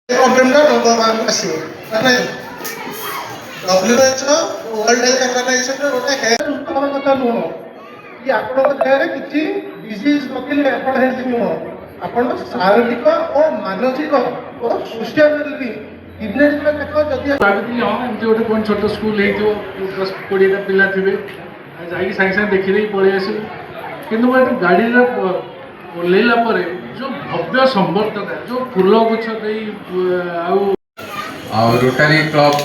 प्रॉब्लेमला number one ଆସିବ ମାନେ WHO world health organisation ଗୋଟେ ହେଲ୍ଥ ଉତ୍ତମ କଥା ନୁହଁ କି ଆପଣଙ୍କ ଦେହରେ କିଛି ଡିଜିଜ୍ ନଥିଲେ ଆପଣ ହେଲ୍ଥ ନୁହଁ ଆପଣ ଶାରୀରିକ ଓ ମାନସିକ ଓ ସୋସିଆଲି ଇମ୍ୟୁନିଟି ଦେଖ ଯଦି ଭାବିଥିଲି ହଁ ଏମିତି ଗୋଟେ କ'ଣ ଛୋଟ ସ୍କୁଲ ହେଇଥିବ 10-20ଟା ପିଲା ଥିବେ ଯାଇକି ସାଙ୍ଗେ ସାଙ୍ଗେ ଦେଖିଦେଇ ପଳେଇ ଆସିବୁ କିନ୍ତୁ ମୁଁ ଏଠି ଗାଡ଼ିରେ ଓହ୍ଲେଇଲା ପରେ ଯେଉଁ ଭବ୍ୟ ସମ୍ବର୍ଦ୍ଧନା ଯେଉଁ ଫୁଲ ଗଛ ଦେଇ ଆଉ ରୋଟାରୀ କ୍ଲବ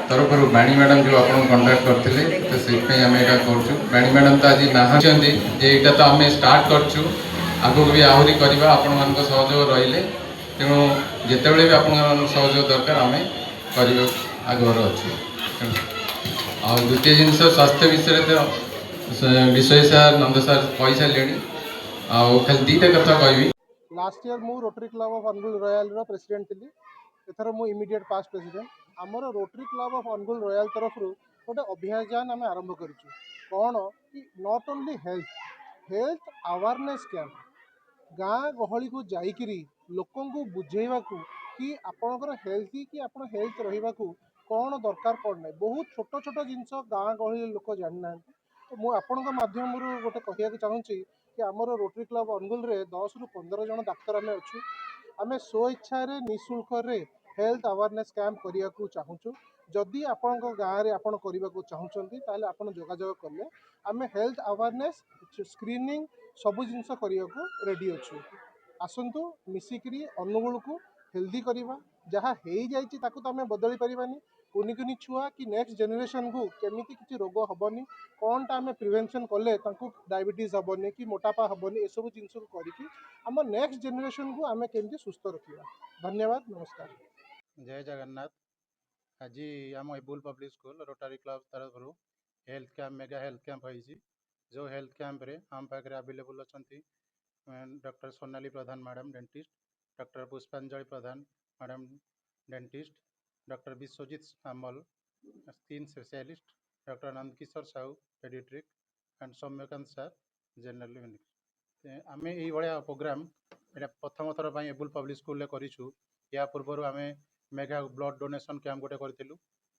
तरफ बाणी मैडम जो आप कंटाक्ट करते तो से आम यहाँ करूँ बाणी मैडम तो आज नाहांती जे यहाँ तो आम स्टार्ट करूँ आगू भी आहरी करवा आपण मान सहयोग रही तेणु जिते भी आप सहयोग दरकार आम कर आग्रह अच्छे आ द्वितीय जिनस स्वास्थ्य विषय तो विषय सार नंद सार कही सारे खाली दीटा कथा कह लास्ट ईयर मु Rotary Club of Angul royal रो प्रेसिडेंट थी एथर मु इमीडिएट पास्ट प्रेसिडेंट आमर Rotary Club of Angul royal तरफ गोटे अभियान आम आरंभ करूँ कौन कि not only health awareness camp गाँ गहली को जाइकरी लोक बुझेवा कि आपणकर हेल्थी कि आप हेल्थ रहा कौन दरकार कौन ना बहुत छोट छोट जिनस गाँ गहली लोक जानी ना तो मुझे आपण मध्यम गोटे कहना चाहूँगी कि आमर रोटरी क्लब अनुगुल रे 10 ରୁ 15 जन डाक्तर आम अच्छू आम स्व इच्छा निःशुल्क हेल्थ अवेयरनेस कैंप करने को चाहूँ जदि आपण गाँव में आप चाहते ताले आप जोगाजोग कले आम हेल्थ अवेयरनेस स्क्रीनिंग सबू जिनस करने को रेडी अच्छू आसतु मिसिकी अनुगुल को हेल्दी करवा जहाँ हो जाए तो आम बदली पारानी कुनि कुनि छुआ कि नेक्स्ट जेनेरेशन को केमी किसी रोग हेनी कौनटा आम प्रिवेंशन कले डायबिटीज हेनी कि मोटापा हेनी ये सब जिन करके आम नेक्स्ट जेनेरेशन को आम केमी सुस्थ रखा धन्यवाद नमस्कार जय जगन्नाथ आज आम एबुल पब्लिक स्कूल रोटारी क्लब तरफ health camp mega health camp होती जो हेल्थ कैंप रे आम पाखे अवेलेबल अच्छा doctor Sonali Pradhan madam dentist doctor Pushpanjali Pradhan madam dentist doctor Biswajit Samal skin specialist doctor Nandkishore Sahu pediatric and Soumyakant sir general आम ये प्रोग्राम ये प्रथम थर पर एबुल पब्लिक स्कूल करूँ या पूर्व आम मेगा ब्लड डोनेशन कैंप गोटे करूँ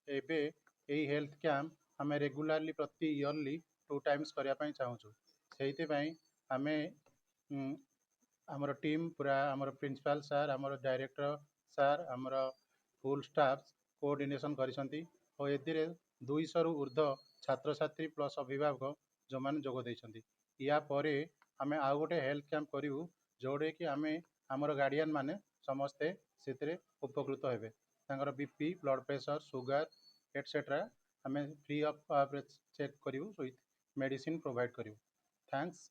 एवं हेल्थ कैंप आम रेगुलारली प्रति इयरली 2 टाइम्स करने चाहूँ से आम आमर टीम पूरा आमर प्रिंसिपल सार आमर डायरेक्टर सार आमर फुल स्टाफ कोऑर्डिनेशन करिसंती और ए 200 रु ऊर्ध्व छात्र छात्री प्लस अभिभावक जो मैंने जोग देइछंती या परे आम आउ गोटे हेल्थ कैंप करूँ जोड़े कि आम आमर गार्डियन माने समस्ते से उपकृत हेबे तांकर BP blood pressure sugar etcetera आम फ्री ऑफ चेक करूँ विथ मेडिसिन प्रोवाइड करूँ थैंक्स